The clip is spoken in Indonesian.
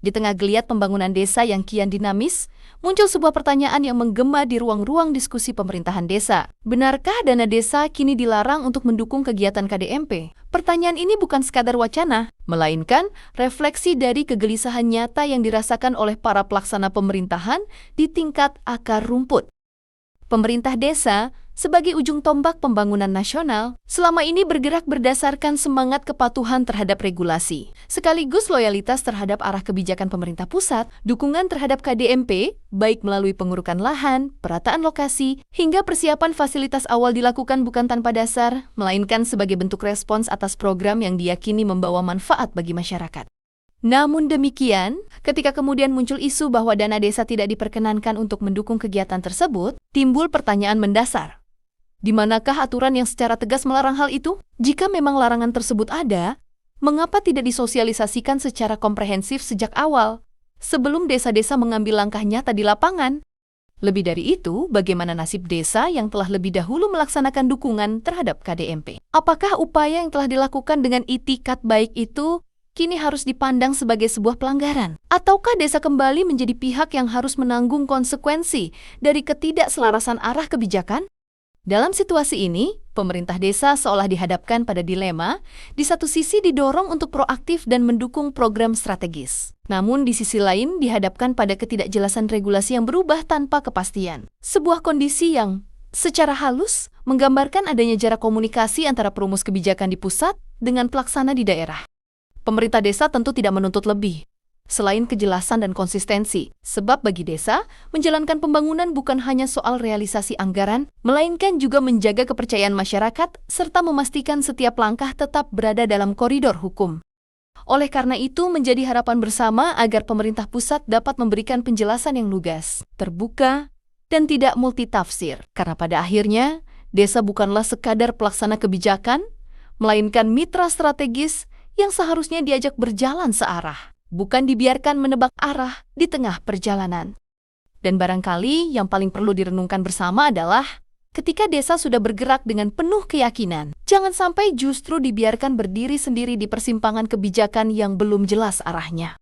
Di tengah geliat pembangunan desa yang kian dinamis, muncul sebuah pertanyaan yang menggema di ruang-ruang diskusi pemerintahan desa. Benarkah dana desa kini dilarang untuk mendukung kegiatan KDMP? Pertanyaan ini bukan sekadar wacana, melainkan refleksi dari kegelisahan nyata yang dirasakan oleh para pelaksana pemerintahan di tingkat akar rumput. Pemerintah desa, sebagai ujung tombak pembangunan nasional, selama ini bergerak berdasarkan semangat kepatuhan terhadap regulasi, sekaligus loyalitas terhadap arah kebijakan pemerintah pusat, dukungan terhadap KDMP, baik melalui pengurukan lahan, perataan lokasi, hingga persiapan fasilitas awal dilakukan bukan tanpa dasar, melainkan sebagai bentuk respons atas program yang diyakini membawa manfaat bagi masyarakat. Namun demikian, ketika kemudian muncul isu bahwa dana desa tidak diperkenankan untuk mendukung kegiatan tersebut, timbul pertanyaan mendasar. Di manakah aturan yang secara tegas melarang hal itu? Jika memang larangan tersebut ada, mengapa tidak disosialisasikan secara komprehensif sejak awal, sebelum desa-desa mengambil langkah nyata di lapangan? Lebih dari itu, bagaimana nasib desa yang telah lebih dahulu melaksanakan dukungan terhadap KDMP? Apakah upaya yang telah dilakukan dengan itikat baik itu kini harus dipandang sebagai sebuah pelanggaran? Ataukah desa kembali menjadi pihak yang harus menanggung konsekuensi dari ketidakselarasan arah kebijakan? Dalam situasi ini, pemerintah desa seolah dihadapkan pada dilema, di satu sisi didorong untuk proaktif dan mendukung program strategis. Namun di sisi lain dihadapkan pada ketidakjelasan regulasi yang berubah tanpa kepastian. Sebuah kondisi yang secara halus menggambarkan adanya jarak komunikasi antara perumus kebijakan di pusat dengan pelaksana di daerah. Pemerintah desa tentu tidak menuntut lebih, selain kejelasan dan konsistensi, sebab bagi desa, menjalankan pembangunan bukan hanya soal realisasi anggaran, melainkan juga menjaga kepercayaan masyarakat, serta memastikan setiap langkah tetap berada dalam koridor hukum. Oleh karena itu, menjadi harapan bersama agar pemerintah pusat dapat memberikan penjelasan yang lugas, terbuka, dan tidak multitafsir. Karena pada akhirnya, desa bukanlah sekadar pelaksana kebijakan, melainkan mitra strategis yang seharusnya diajak berjalan searah, bukan dibiarkan menebak arah di tengah perjalanan. Dan barangkali yang paling perlu direnungkan bersama adalah ketika desa sudah bergerak dengan penuh keyakinan, jangan sampai justru dibiarkan berdiri sendiri di persimpangan kebijakan yang belum jelas arahnya.